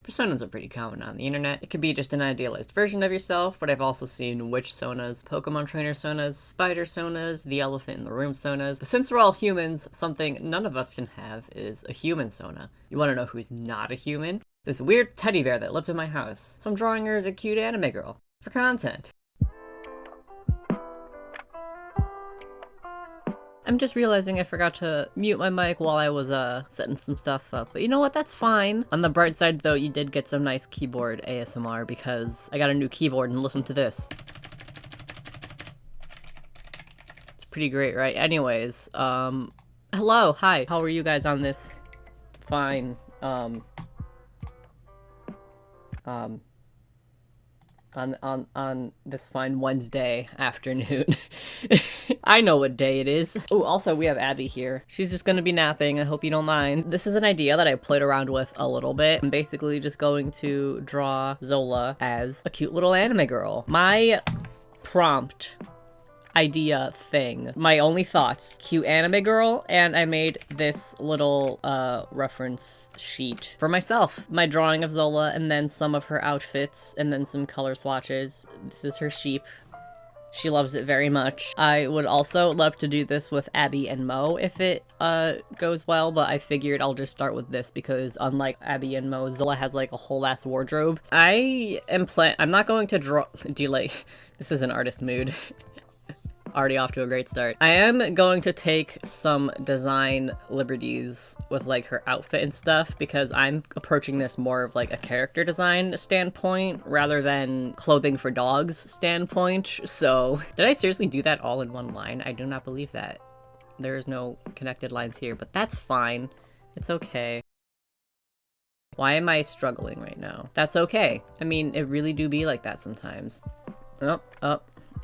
Personas are pretty common on the internet. It could be just an idealized version of yourself, but I've also seen witch sonas, Pokemon trainer sonas, spider sonas, the elephant in the room sonas. But since we're all humans, something none of us can have is a human sona. You want to know who's not a human? This weird teddy bear that lives in my house. So I'm drawing her as a cute anime girl. For content. I'm just realizing I forgot to mute my mic while I was setting some stuff up, but you know what, that's fine. On the bright side though, you did get some nice keyboard ASMR because I got a new keyboard and listen to this. It's pretty great, right? Anyways, hello, hi, how are you guys on this fine, on this fine Wednesday afternoon. I know what day it is. Oh, also we have Abby here. She's just gonna be napping. I hope you don't mind. This is an idea that I played around with a little bit. I'm basically just going to draw Zola as a cute little anime girl. My prompt idea thing. My only thoughts, cute anime girl, and I made this little reference sheet for myself. My drawing of Zola, and then some of her outfits, and then some color swatches. This is her sheep. She loves it very much. I would also love to do this with Abby and Mo if it goes well, but I figured I'll just start with this because unlike Abby and Mo, Zola has like a whole ass wardrobe. I'm not going to draw, this is an artist mood. Already off to a great start. I am going to take some design liberties with like her outfit and stuff because I'm approaching this more of like a character design standpoint rather than clothing for dogs standpoint. So did I seriously do that all in one line? I do not believe that. There is no connected lines here, but that's fine. It's okay. Why am I struggling right now? That's okay. I mean, it really do be like that sometimes. Oh.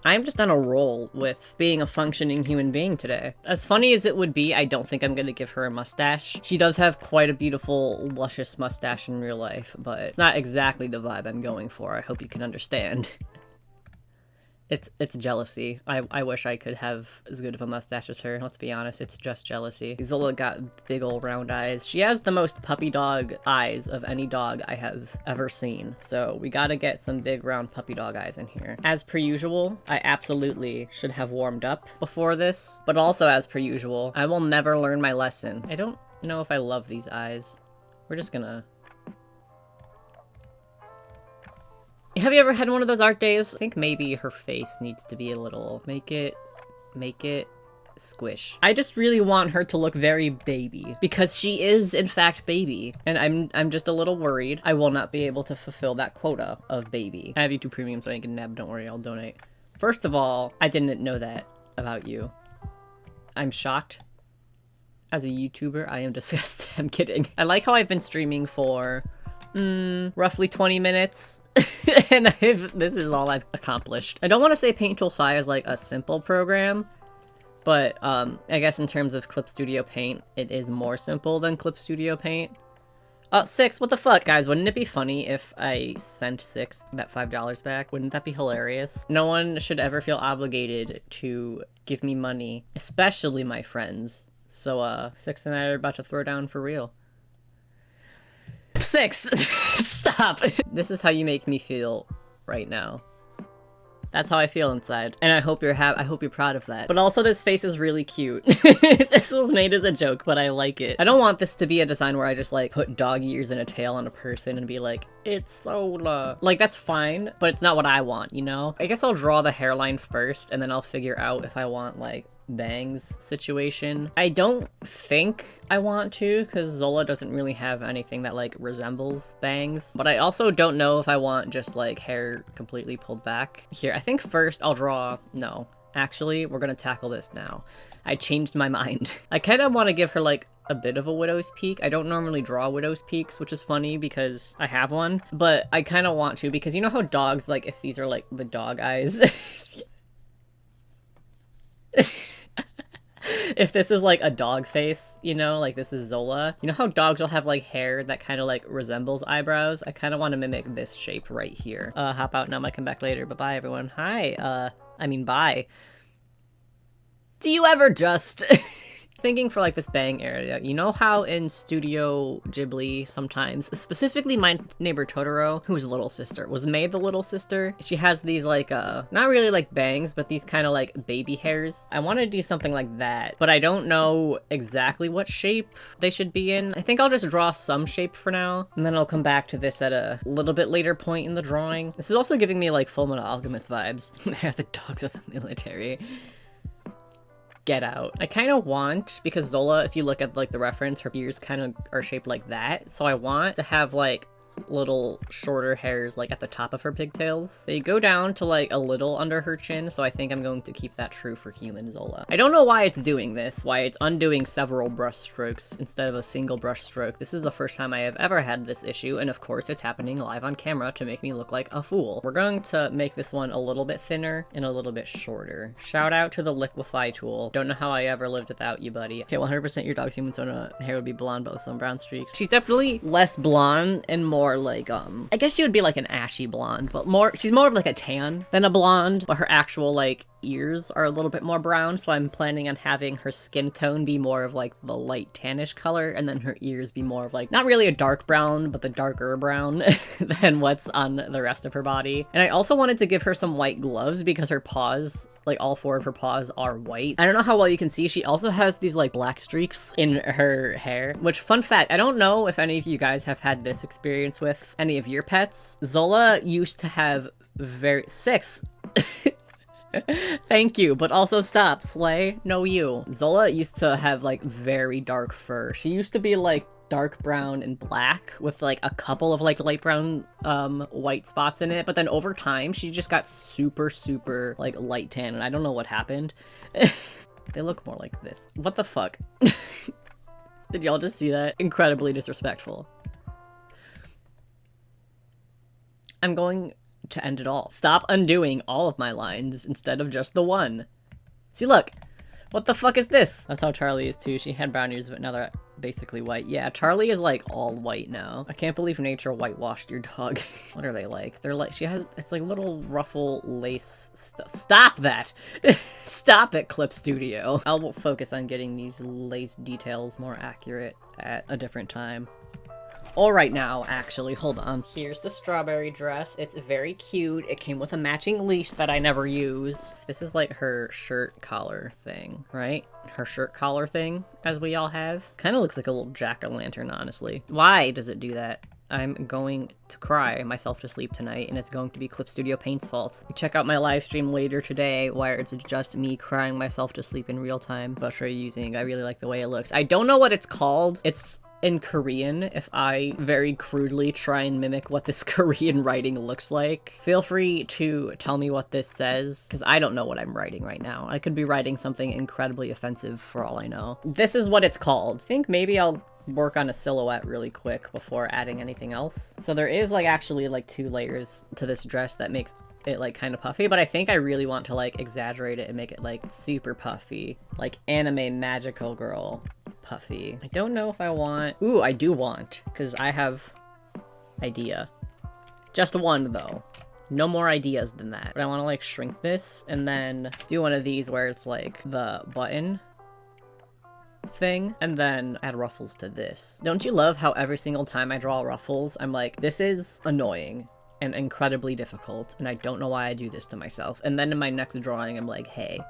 I'm just on a roll with being a functioning human being today. As funny as it would be, I don't think I'm gonna give her a mustache. She does have quite a beautiful, luscious mustache in real life, but it's not exactly the vibe I'm going for. I hope you can understand. It's jealousy. I wish I could have as good of a mustache as her. Let's be honest, it's just jealousy. Zola got big old round eyes. She has the most puppy dog eyes of any dog I have ever seen. So we gotta get some big round puppy dog eyes in here. As per usual, I absolutely should have warmed up before this, but also as per usual, I will never learn my lesson. I don't know if I love these eyes. We're just gonna... Have you ever had one of those art days? I think maybe her face needs to be a little... Make it squish. I just really want her to look very baby because she is in fact baby, and I'm just a little worried I will not be able to fulfill that quota of baby. I have YouTube Premium so I can nab, don't worry, I'll donate. First of all, I didn't know that about you. I'm shocked. As a YouTuber, I am disgusted. I'm kidding. I like how I've been streaming for roughly 20 minutes. And this is all I've accomplished. I don't want to say Paint Tool Sai is like a simple program, but I guess in terms of Clip Studio Paint, it is more simple than Clip Studio Paint. 6, what the fuck, guys? Wouldn't it be funny if I sent 6 that $5 back? Wouldn't that be hilarious? No one should ever feel obligated to give me money, especially my friends. So 6 and I are about to throw down for real. 6! Stop! This is how you make me feel right now. That's how I feel inside. And I hope you're proud of that. But also this face is really cute. This was made as a joke, but I like it. I don't want this to be a design where I just like put dog ears and a tail on a person and be like, it's Zola. Like, that's fine, but it's not what I want, you know? I guess I'll draw the hairline first and then I'll figure out if I want like bangs situation. I don't think I want to because Zola doesn't really have anything that like resembles bangs, but I also don't know if I want just like hair completely pulled back. Here, I think first I'll draw, no, actually we're gonna tackle this now. I changed my mind. I kind of want to give her like a bit of a widow's peak. I don't normally draw widow's peaks, which is funny because I have one, but I kind of want to because you know how dogs, like if these are like the dog eyes, if this is like a dog face, you know, like this is Zola. You know how dogs will have like hair that kind of like resembles eyebrows? I kind of want to mimic this shape right here. Hop out now, might come back later. Bye-bye, everyone. Hi, I mean, bye. Do you ever just... thinking for like this bang area, you know how in Studio Ghibli sometimes, specifically My Neighbor Totoro, whose little sister was made the little sister, she has these like not really like bangs, but these kind of like baby hairs. I want to do something like that, but I don't know exactly what shape they should be in. I think I'll just draw some shape for now, and then I'll come back to this at a little bit later point in the drawing. This is also giving me like Fullmetal Alchemist vibes. They're the dogs of the military. Get out. I kind of want, because Zola, if you look at like the reference, her ears kind of are shaped like that. So I want to have like little shorter hairs like at the top of her pigtails. They go down to like a little under her chin, so I think I'm going to keep that true for human Zola. I don't know why it's doing this, why it's undoing several brush strokes instead of a single brush stroke. This is the first time I have ever had this issue, and of course it's happening live on camera to make me look like a fool. We're going to make this one a little bit thinner and a little bit shorter. Shout out to the liquify tool. Don't know how I ever lived without you, buddy. Okay, 100% your dog's Humansona hair would be blonde but with some brown streaks. She's definitely less blonde and more like, I guess she would be like an ashy blonde, but she's more of like a tan than a blonde, but her actual like ears are a little bit more brown, so I'm planning on having her skin tone be more of like the light tannish color, and then her ears be more of like, not really a dark brown, but the darker brown than what's on the rest of her body. And I also wanted to give her some white gloves because her paws, like all four of her paws are white. I don't know how well you can see, she also has these like black streaks in her hair, which, fun fact, I don't know if any of you guys have had this experience with any of your pets. Zola used to have six. Thank you, but also stop, Slay. No, you. Zola used to have like very dark fur. She used to be like dark brown and black with like a couple of like light brown white spots in it, but then over time she just got super like light tan, and I don't know what happened. They look more like this. What the fuck? Did y'all just see that? Incredibly disrespectful. I'm going to end it all. Stop undoing all of my lines instead of just the one. See, look. What the fuck is this? That's how Charlie is too. She had brown ears, but now they're basically white. Yeah, Charlie is like all white now. I can't believe nature whitewashed your dog. What are they like? They're like, it's like little ruffle lace stuff. Stop that! Stop it, Clip Studio. I'll focus on getting these lace details more accurate at a different time. All right now, actually, hold on. Here's the strawberry dress. It's very cute. It came with a matching leash that I never use. This is like her shirt collar thing, right? Her shirt collar thing, as we all have. Kind of looks like a little jack-o'-lantern, honestly. Why does it do that? I'm going to cry myself to sleep tonight, and it's going to be Clip Studio Paint's fault. Check out my live stream later today, where it's just me crying myself to sleep in real time. But for using, I really like the way it looks. I don't know what it's called. It's in Korean, if I very crudely try and mimic what this Korean writing looks like. Feel free to tell me what this says, because I don't know what I'm writing right now. I could be writing something incredibly offensive for all I know. This is what it's called. I think maybe I'll work on a silhouette really quick before adding anything else. So there is like actually like 2 layers to this dress that makes it like kind of puffy, but I think I really want to like exaggerate it and make it like super puffy, like anime magical girl puffy. I don't know if I want, ooh, I do want, because I have idea. Just one though. No more ideas than that. But I want to like shrink this and then do one of these where it's like the button thing, and then add ruffles to this. Don't you love how every single time I draw ruffles, I'm like, this is annoying and incredibly difficult, and I don't know why I do this to myself. And then in my next drawing, I'm like, hey,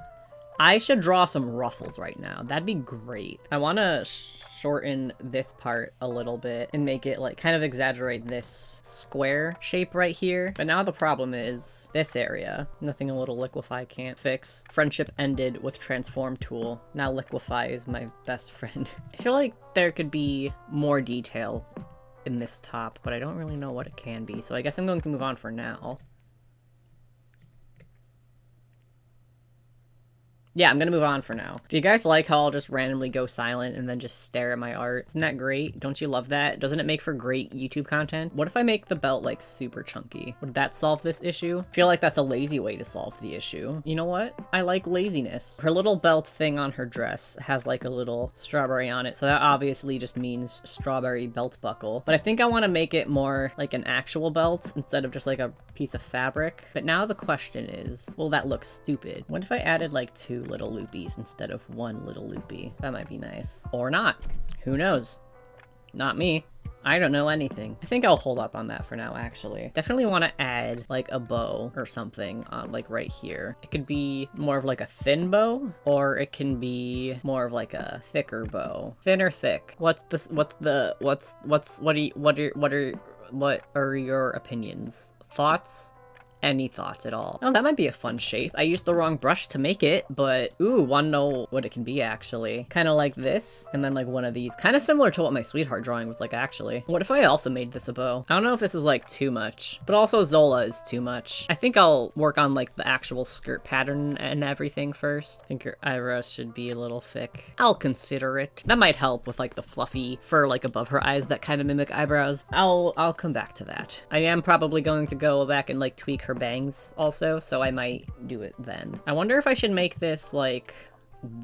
I should draw some ruffles right now. That'd be great. I want to shorten this part a little bit and make it like kind of exaggerate this square shape right here. But now the problem is this area. Nothing a little liquify can't fix. Friendship ended with transform tool. Now liquify is my best friend. I feel like there could be more detail in this top, but I don't really know what it can be. So I guess I'm going to move on for now. Yeah, I'm gonna move on for now. Do you guys like how I'll just randomly go silent and then just stare at my art? Isn't that great? Don't you love that? Doesn't it make for great YouTube content? What if I make the belt like super chunky? Would that solve this issue? I feel like that's a lazy way to solve the issue. You know what? I like laziness. Her little belt thing on her dress has like a little strawberry on it, so that obviously just means strawberry belt buckle. But I think I want to make it more like an actual belt instead of just like a piece of fabric. But now the question is, will that look stupid? What if I added like 2 2 little loopies instead of 1 little loopy. That might be nice. Or not. Who knows? Not me. I don't know anything. I think I'll hold up on that for now, actually. Definitely want to add like a bow or something on like right here. It could be more of like a thin bow, or it can be more of like a thicker bow. Thin or thick? What are your opinions? Thoughts? Any thoughts at all? Oh, that might be a fun shape. I used the wrong brush to make it, but ooh, wanna know what it can be actually. Kind of like this, and then like one of these. Kind of similar to what my sweetheart drawing was like actually. What if I also made this a bow? I don't know if this is like too much, but also Zola is too much. I think I'll work on like the actual skirt pattern and everything first. I think your eyebrows should be a little thick. I'll consider it. That might help with like the fluffy fur like above her eyes that kind of mimic eyebrows. I'll come back to that. I am probably going to go back and like tweak her bangs also, so I might do it then. I wonder if I should make this like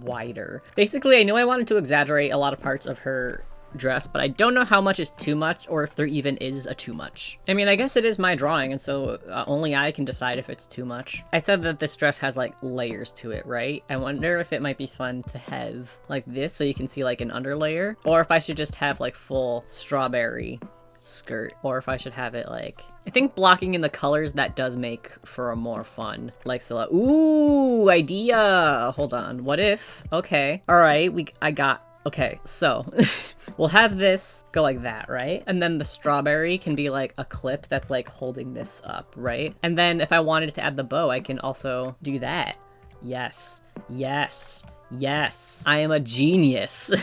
wider. Basically, I know I wanted to exaggerate a lot of parts of her dress, but I don't know how much is too much or if there even is a too much. I mean, I guess it is my drawing, and so only I can decide if it's too much. I said that this dress has like layers to it, right? I wonder if it might be fun to have like this so you can see like an underlayer, or if I should just have like full strawberry skirt, or if I should have it like, I think blocking in the colors, that does make for a more fun like silhouette. Ooh, idea. Hold on, what if, okay, all right, okay, so we'll have this go like that, right? And then the strawberry can be like a clip that's like holding this up, right? And then if I wanted to add the bow, I can also do that. Yes, yes, yes, I am a genius.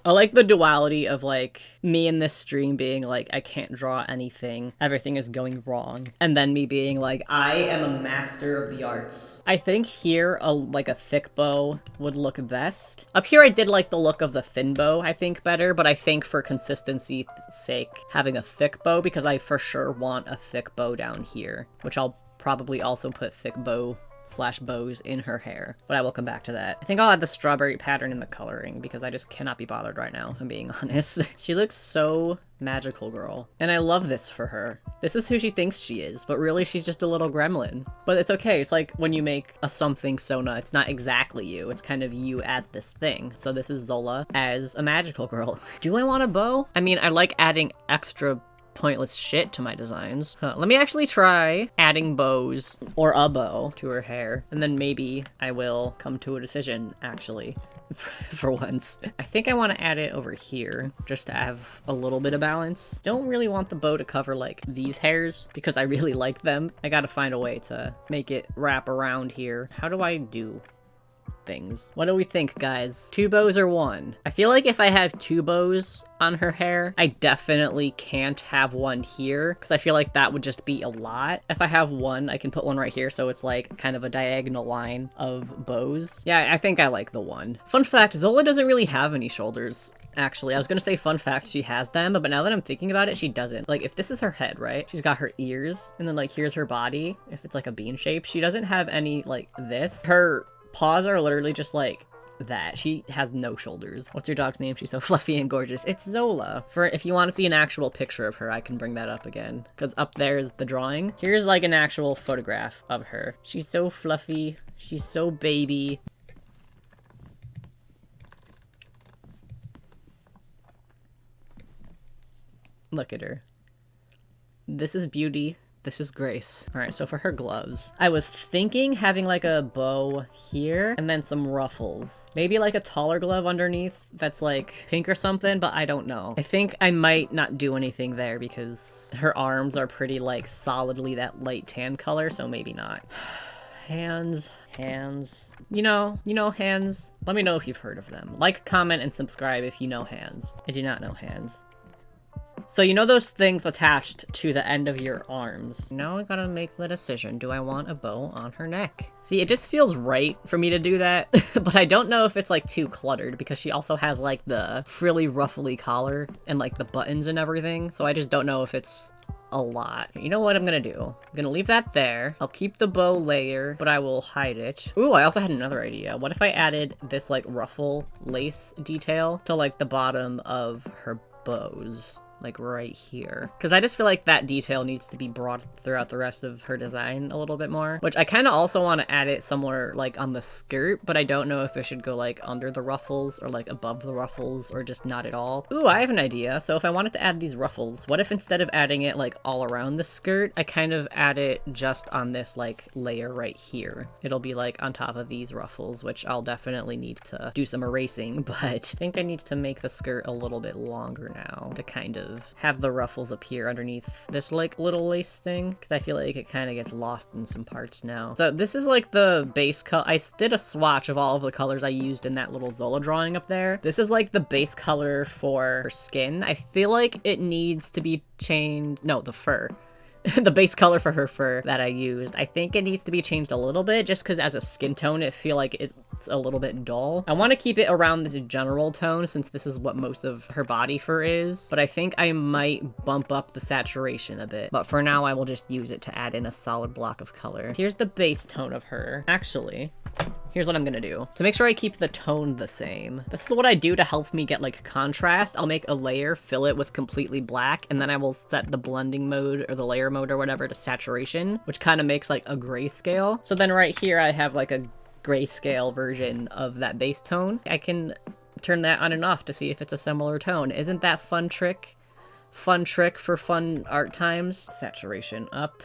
I like the duality of like me in this stream being like, I can't draw anything, everything is going wrong, and then me being like, I am a master of the arts. I think here like a thick bow would look best. Up here I did like the look of the thin bow, I think, better, but I think for consistency's sake having a thick bow, because I for sure want a thick bow down here, which I'll probably also put thick bow / bows in her hair, but I will come back to that. I think I'll add the strawberry pattern in the coloring because I just cannot be bothered right now, if I'm being honest. She looks so magical girl, and I love this for her. This is who she thinks she is, but really she's just a little gremlin. But it's okay, it's like when you make a something Sona, it's not exactly you, it's kind of you as this thing. So this is Zola as a magical girl. Do I want a bow? I mean, I like adding extra pointless shit to my designs. Let me actually try adding bows or a bow to her hair, and then maybe I will come to a decision, actually, for once. I think I want to add it over here, just to have a little bit of balance. Don't really want the bow to cover, like, these hairs, because I really like them. I gotta find a way to make it wrap around here. How do I do things? What do we think, guys? 2 bows or 1? I feel like if I have 2 bows on her hair, I definitely can't have 1 here, because I feel like that would just be a lot. If I have 1, I can put 1 right here, so it's like kind of a diagonal line of bows. Yeah, I think I like the 1. Fun fact, Zola doesn't really have any shoulders. Actually, I was gonna say fun fact, she has them, but now that I'm thinking about it, she doesn't. Like, if this is her head, right? She's got her ears, and then like here's her body. If it's like a bean shape, she doesn't have any like this. Her paws are literally just like that. She has no shoulders. What's your dog's name? She's so fluffy and gorgeous. It's Zola. For if you want to see an actual picture of her, I can bring that up again, because up there is the drawing. Here's like an actual photograph of her. She's so fluffy. She's so baby. Look at her. This is beauty. This is grace. All right, so for her gloves, I was thinking having like a bow here and then some ruffles. Maybe like a taller glove underneath that's like pink or something, but I don't know. I think I might not do anything there because her arms are pretty like solidly that light tan color, so maybe not. Hands. You know hands. Let me know if you've heard of them. Like, comment, and subscribe if you know hands. I do not know hands. So you know those things attached to the end of your arms? Now I gotta make the decision. Do I want a bow on her neck? See, it just feels right for me to do that, but I don't know if it's like too cluttered because she also has like the frilly ruffly collar and like the buttons and everything. So I just don't know if it's a lot. You know what I'm gonna do? I'm gonna leave that there. I'll keep the bow layer, but I will hide it. Ooh, I also had another idea. What if I added this like ruffle lace detail to like the bottom of her bows? like right here. Because I just feel like that detail needs to be brought throughout the rest of her design a little bit more. Which I kind of also want to add it somewhere like on the skirt, but I don't know if it should go like under the ruffles or like above the ruffles or just not at all. Ooh, I have an idea. So if I wanted to add these ruffles, what if instead of adding it like all around the skirt, I kind of add it just on this like layer right here. It'll be like on top of these ruffles, which I'll definitely need to do some erasing, but I think I need to make the skirt a little bit longer now to kind of have the ruffles appear underneath this like little lace thing, because I feel like it kind of gets lost in some parts now. So this is like the base color. I did a swatch of all of the colors I used in that little Zola drawing up there. This is like the base color for her skin. I feel like it needs to be changed. No, the fur. The base color for her fur that I used. I think it needs to be changed a little bit just because as a skin tone, I feel like it's a little bit dull. I want to keep it around this general tone since this is what most of her body fur is, but I think I might bump up the saturation a bit. But for now, I will just use it to add in a solid block of color. Here's the base tone of her. Actually, here's what I'm gonna do. To make sure I keep the tone the same, this is what I do to help me get like contrast. I'll make a layer, fill it with completely black, and then I will set the blending mode or the layer mode or whatever to saturation, which kind of makes like a grayscale. So then right here I have like a grayscale version of that base tone. I can turn that on and off to see if it's a similar tone. Isn't that fun trick? Fun trick for fun art times. Saturation up.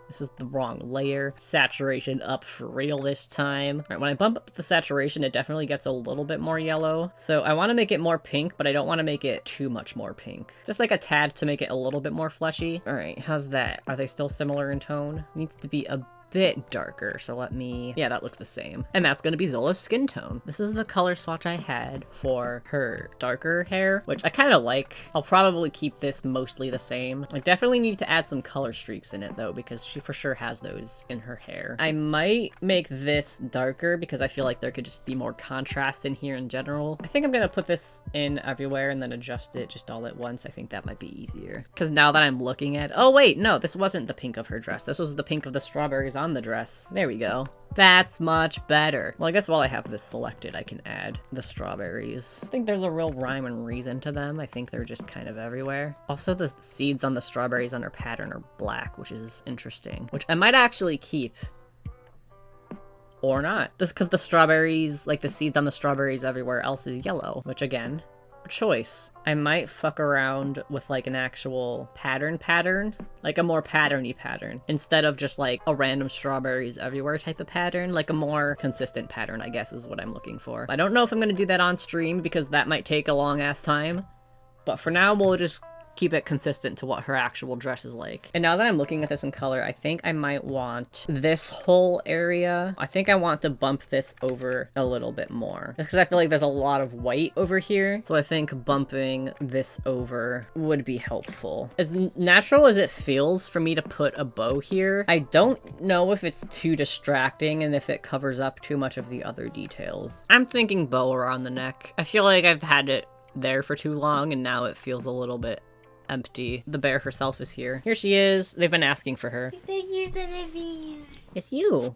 This is the wrong layer. Saturation up for real this time. All right, when I bump up the saturation, it definitely gets a little bit more yellow. So I want to make it more pink, but I don't want to make it too much more pink. Just like a tad to make it a little bit more fleshy. All right, how's that? Are they still similar in tone? Needs to be a bit darker, so let me... Yeah, that looks the same. And that's gonna be Zola's skin tone. This is the color swatch I had for her darker hair, which I kind of like. I'll probably keep this mostly the same. I definitely need to add some color streaks in it, though, because she for sure has those in her hair. I might make this darker because I feel like there could just be more contrast in here in general. I think I'm gonna put this in everywhere and then adjust it just all at once. I think that might be easier. Because now that I'm looking at... Oh, wait, no, this wasn't the pink of her dress. This was the pink of the strawberries on the dress. There we go. That's much better. Well, I guess while I have this selected, I can add the strawberries. I think there's a real rhyme and reason to them. I think they're just kind of everywhere. Also, the seeds on the strawberries on her pattern are black, which is interesting. Which I might actually keep. Or not. This because the strawberries, like the seeds on the strawberries everywhere else is yellow. Which again, choice. I might fuck around with like an actual pattern, like a more patterny pattern, instead of just like a random strawberries everywhere type of pattern, like a more consistent pattern, I guess is what I'm looking for. I don't know if I'm gonna do that on stream because that might take a long ass time, but for now we'll just keep it consistent to what her actual dress is like. And now that I'm looking at this in color, I think I might want this whole area. I think I want to bump this over a little bit more because I feel like there's a lot of white over here. So I think bumping this over would be helpful. As natural as it feels for me to put a bow here, I don't know if it's too distracting and if it covers up too much of the other details. I'm thinking bow around the neck. I feel like I've had it there for too long and now it feels a little bit empty. The bear herself is here. Here she is. They've been asking for her. It's you.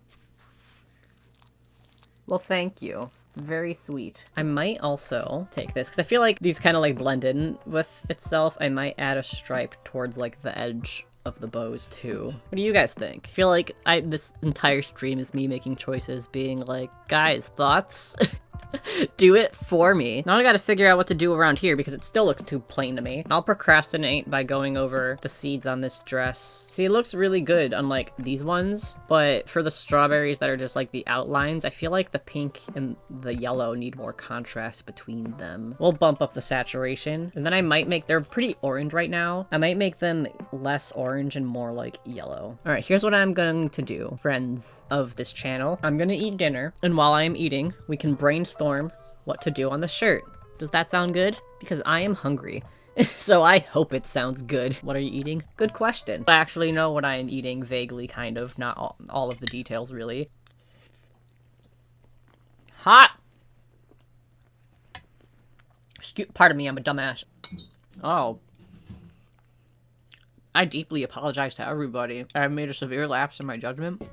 Well, thank you. Very sweet. I might also take this because I feel like these kind of like blend in with itself. I might add a stripe towards like the edge of the bows too. What do you guys think? I feel like this entire stream is me making choices, being like, guys, thoughts? Do it for me. Now I gotta figure out what to do around here because it still looks too plain to me. I'll procrastinate by going over the seeds on this dress. See, it looks really good unlike these ones, but for the strawberries that are just like the outlines, I feel like the pink and the yellow need more contrast between them. We'll bump up the saturation, and then I might make, they're pretty orange right now. I might make them less orange and more like yellow. All right, here's what I'm going to do, friends of this channel. I'm gonna eat dinner, and while I am eating, we can brainstorm what to do on the shirt. Does that sound good? Because I am hungry. So I hope it sounds good. What are you eating? Good question. I actually know what I am eating vaguely, kind of. Not all of the details, really. Hot! Pardon me, I'm a dumbass. Oh. I deeply apologize to everybody. I've made a severe lapse in my judgment.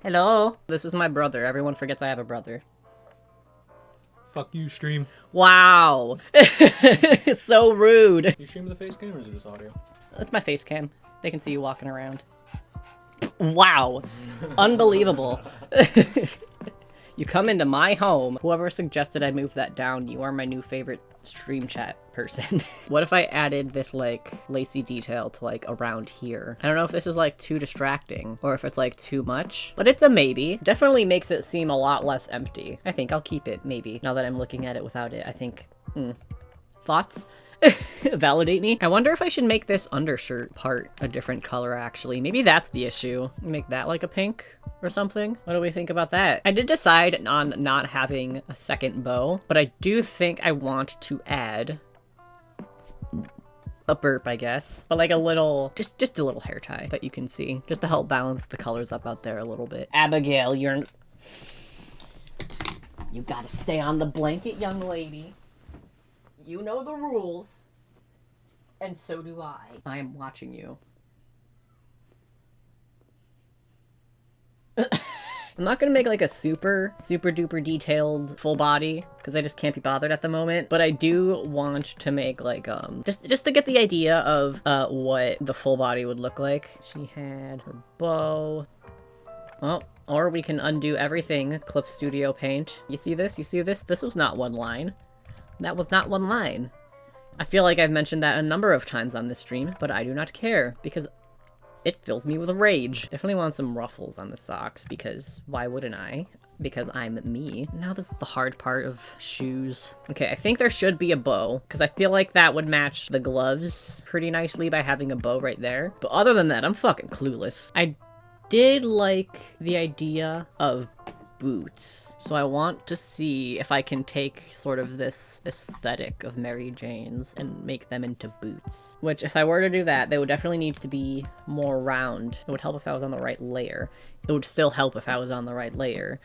Hello? This is my brother. Everyone forgets I have a brother. Fuck you, stream. Wow. So rude. You stream with the face cam or is it just audio? That's my face cam. They can see you walking around. Wow. Unbelievable. You come into my home. Whoever suggested I move that down, you are my new favorite stream chat person. What if I added this like lacy detail to like around here? I don't know if this is like too distracting or if it's like too much, but it's a maybe. Definitely makes it seem a lot less empty. I think I'll keep it maybe. Now that I'm looking at it without it, I think, thoughts? Validate me. I wonder if I should make this undershirt part a different color actually. Maybe that's the issue. Make that like a pink or something. What do we think about that? I did decide on not having a second bow, but I do think I want to add a burp, I guess. But like a little, just a little hair tie that you can see, just to help balance the colors up out there a little bit. Abigail, you gotta stay on the blanket, young lady. You know the rules. And so do I. I am watching you. I'm not gonna make like a super duper detailed full body because I just can't be bothered at the moment, but I do want to make like just to get the idea of what the full body would look like. She had her bow. Oh, or we can undo everything. Clip Studio Paint. You see this? You see this? This was not one line. That was not one line. I feel like I've mentioned that a number of times on this stream, but I do not care because it fills me with rage. Definitely want some ruffles on the socks because why wouldn't I? Because I'm me. Now this is the hard part of shoes. Okay, I think there should be a bow because I feel like that would match the gloves pretty nicely by having a bow right there. But other than that, I'm fucking clueless. I did like the idea of boots. So I want to see if I can take sort of this aesthetic of Mary Jane's and make them into boots. Which, if I were to do that, they would definitely need to be more round. It would help if I was on the right layer. It would still help if I was on the right layer.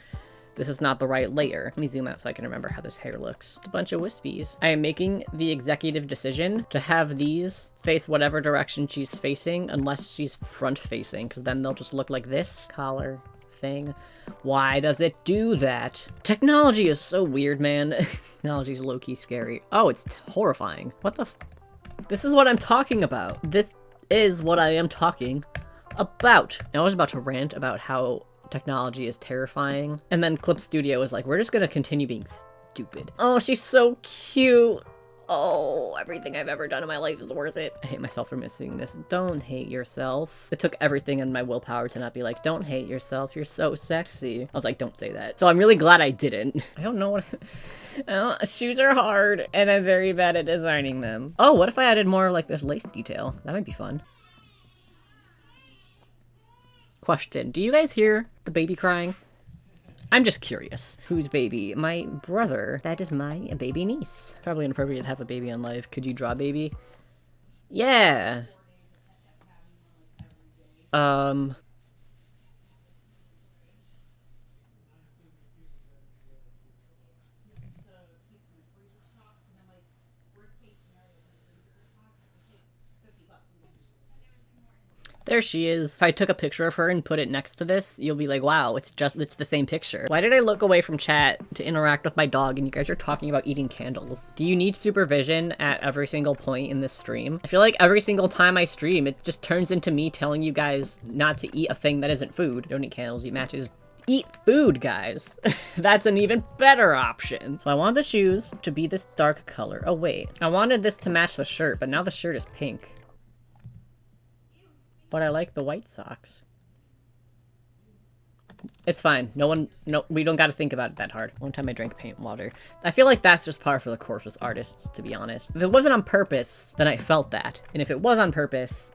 This is not the right layer. Let me zoom out so I can remember how this hair looks. It's a bunch of wispies. I am making the executive decision to have these face whatever direction she's facing unless she's front facing, because then they'll just look like this. Collar thing. Why does it do that? Technology is so weird, man. Technology is low-key scary. Oh, it's horrifying. What the This is what I'm talking about. This is what I am talking about. I was about to rant about how technology is terrifying, and then Clip Studio is like, we're just gonna continue being stupid. Oh, she's so cute. Oh, everything I've ever done in my life is worth it. I hate myself for missing this. Don't hate yourself. It took everything in my willpower to not be like, don't hate yourself, you're so sexy. I was like, don't say that. So I'm really glad I didn't. I don't know what shoes are hard, and I'm very bad at designing them. Oh, what if I added more like this lace detail? That might be fun. Question, do you guys hear the baby crying? I'm just curious. Whose baby? My brother. That is my baby niece. Probably inappropriate to have a baby on live. Could you draw baby? Yeah. There she is. If I took a picture of her and put it next to this, you'll be like, wow, it's the same picture. Why did I look away from chat to interact with my dog and you guys are talking about eating candles? Do you need supervision at every single point in this stream? I feel like every single time I stream, it just turns into me telling you guys not to eat a thing that isn't food. Don't eat candles, eat matches. Eat food, guys. That's an even better option. So I want the shoes to be this dark color. Oh, wait. I wanted this to match the shirt, but now the shirt is pink. But I like the white socks. It's fine. No, we don't gotta think about it that hard. One time I drank paint water. I feel like that's just par for the course with artists, to be honest. If it wasn't on purpose, then I felt that. And if it was on purpose,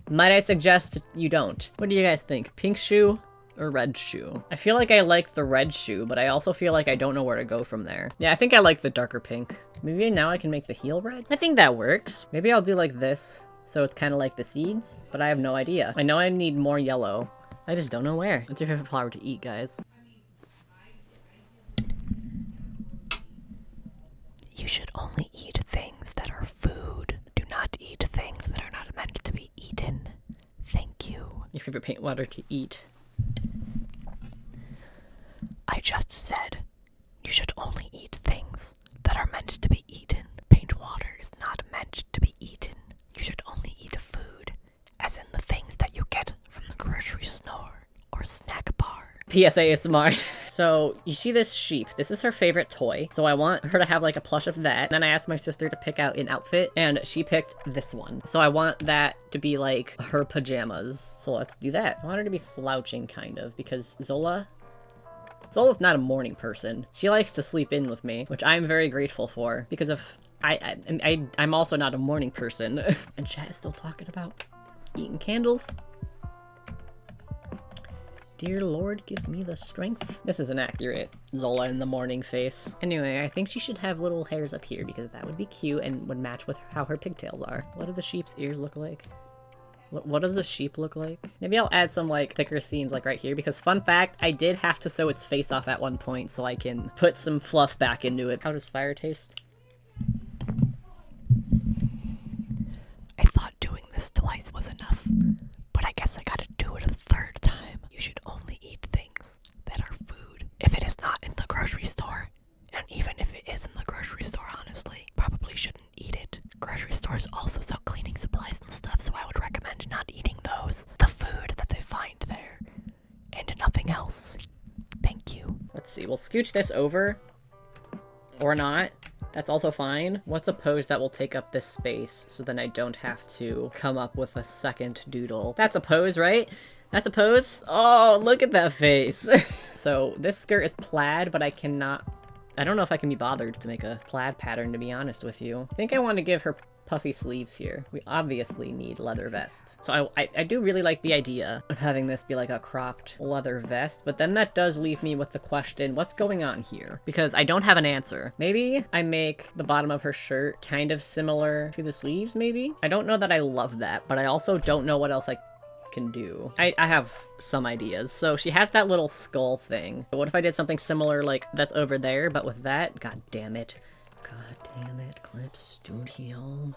might I suggest you don't? What do you guys think? Pink shoe or red shoe? I feel like I like the red shoe, but I also feel like I don't know where to go from there. Yeah, I think I like the darker pink. Maybe now I can make the heel red? I think that works. Maybe I'll do like this. So it's kind of like the seeds, but I have no idea. I know I need more yellow. I just don't know where. What's your favorite flower to eat, guys? You should only eat things that are food. Do not eat things that are not meant to be eaten. Thank you. Your favorite paint water to eat? I just said, You should only eat things that are meant to be eaten. Paint water is not meant to be eaten. You should only eat food, as in the things that you get from the grocery store or snack bar. PSA is smart. So, you see this sheep. This is her favorite toy. So I want her to have like a plush of that. Then I asked my sister to pick out an outfit, and she picked this one. So I want that to be like her pajamas. So let's do that. I want her to be slouching kind of, because Zola's not a morning person. She likes to sleep in with me, which I'm very grateful for, because of I'm also not a morning person. And chat is still talking about eating candles. Dear Lord, give me the strength. This is an accurate Zola in the morning face. Anyway, I think she should have little hairs up here, because that would be cute and would match with how her pigtails are. What do the sheep's ears look like? What does a sheep look like? Maybe I'll add some like thicker seams like right here, because fun fact, I did have to sew its face off at one point so I can put some fluff back into it. How does fire taste? I thought doing this twice was enough, but I guess I gotta do it a third time. You should only eat things that are food. If it is not in the grocery store, and even if it is in the grocery store, honestly, probably shouldn't eat it. Grocery stores also sell cleaning supplies and stuff, so I would recommend not eating those. The food that they find there, and nothing else. Thank you. Let's see, we'll scooch this over, or not. That's also fine. What's a pose that will take up this space so then I don't have to come up with a second doodle? That's a pose, right? That's a pose? Oh, look at that face. So this skirt is plaid, but I don't know if I can be bothered to make a plaid pattern, to be honest with you. I think I want to give her puffy sleeves here. We obviously need leather vest. So I do really like the idea of having this be like a cropped leather vest, but then that does leave me with the question, what's going on here? Because I don't have an answer. Maybe I make the bottom of her shirt kind of similar to the sleeves, maybe? I don't know that I love that, but I also don't know what else I can do. I have some ideas. So she has that little skull thing. But what if I did something similar like that's over there, but with that? God damn it. God damn it, Clip Studio.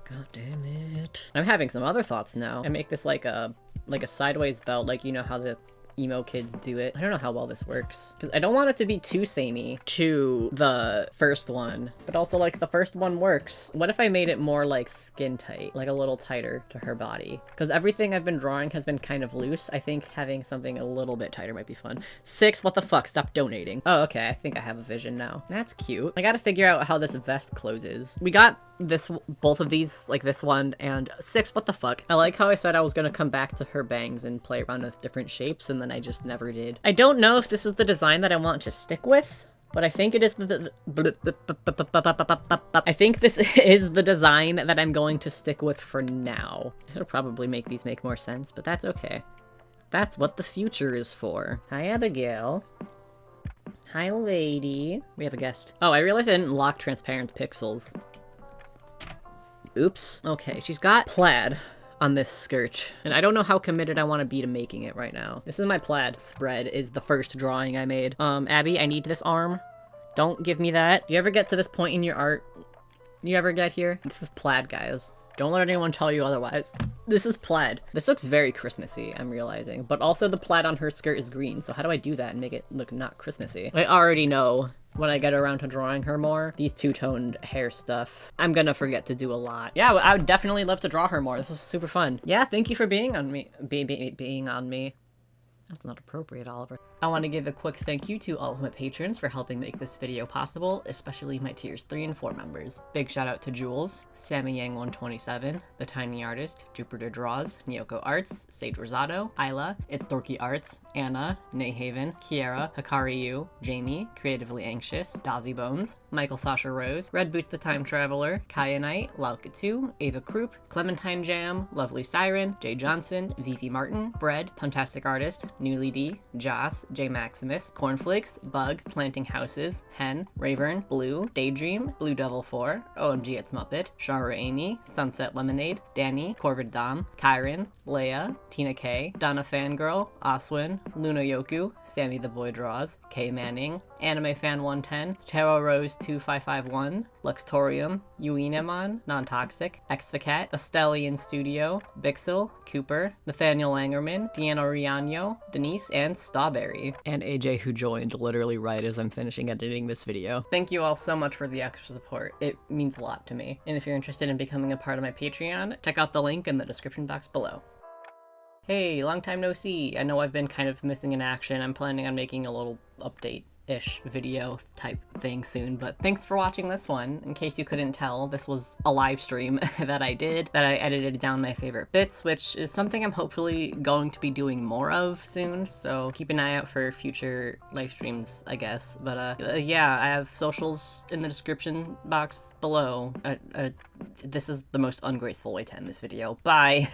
God damn it. I'm having some other thoughts now. I make this like a sideways belt, like you know how the emo kids do it. I don't know how well this works, because I don't want it to be too samey to the first one, but also like the first one works. What if I made it more like skin tight, like a little tighter to her body? Because everything I've been drawing has been kind of loose. I think having something a little bit tighter might be fun. 6, what the fuck? Stop donating. Oh, okay. I think I have a vision now. That's cute. I gotta figure out how this vest closes. We got both of these, like this one, and 6, what the fuck? I like how I said I was gonna come back to her bangs and play around with different shapes, and then I just never did. I don't know if this is the design that I want to stick with, but I think it is I think this is the design that I'm going to stick with for now. I should probably make these make more sense, but that's okay. That's what the future is for. Hi, Abigail. Hi, lady. We have a guest. Oh, I realized I didn't lock transparent pixels. Oops. Okay, she's got plaid on this skirt, and I don't know how committed I want to be to making it right now. This is my plaid spread, is the first drawing I made. Abby, I need this arm. Don't give me that. You ever get to this point in your art? You ever get here? This is plaid, guys. Don't let anyone tell you otherwise. This is plaid. This looks very Christmassy, I'm realizing. But also the plaid on her skirt is green, so how do I do that and make it look not Christmassy? I already know when I get around to drawing her more, these two-toned hair stuff, I'm gonna forget to do a lot. Yeah, I would definitely love to draw her more. This is super fun. Yeah, thank you for being on me. Being on me. That's not appropriate, Oliver. I want to give a quick thank you to all of my patrons for helping make this video possible, especially my tiers 3 and 4 members. Big shout out to Jules, Sammy Yang 127, The Tiny Artist, Jupiter Draws, Nyoko Arts, Sage Rosado, Isla, It's Dorky Arts, Anna, Nayhaven, Kiara, Hikari Yu, Jamie, Creatively Anxious, Dazzy Bones, Michael Sasha Rose, Red Boots the Time Traveler, Kaya Knight, Lauka2, Ava Krupp, Clementine Jam, Lovely Siren, Jay Johnson, Vivi Martin, Bread, Puntastic Artist, Newly D, Joss, J Maximus, Cornflakes, Bug, Planting Houses, Hen, Rayburn, Blue, Daydream, Blue Devil 4, OMG It's Muppet, Shara Amy, Sunset Lemonade, Danny, Corvid Dom, Kyron, Leia, Tina K, Donna Fangirl, Oswin, Luna Yoku, Sammy the Boy Draws, K Manning, Anime Fan 110, Tarot Rose 2551, Luxtorium, Yuinemon, Non-Toxic, Exficat, Estelian Studio, Bixel, Cooper, Nathaniel Langerman, Deanna Riano, Denise, and Strawberry. And AJ, who joined literally right as I'm finishing editing this video. Thank you all so much for the extra support. It means a lot to me. And if you're interested in becoming a part of my Patreon, check out the link in the description box below. Hey, long time no see. I know I've been kind of missing in action. I'm planning on making a little update-ish video type thing soon, but thanks for watching this one. In case you couldn't tell, this was a live stream that I did, that I edited down my favorite bits, which is something I'm hopefully going to be doing more of soon, so keep an eye out for future live streams, I guess. But yeah, I have socials in the description box below. This is the most ungraceful way to end this video. Bye!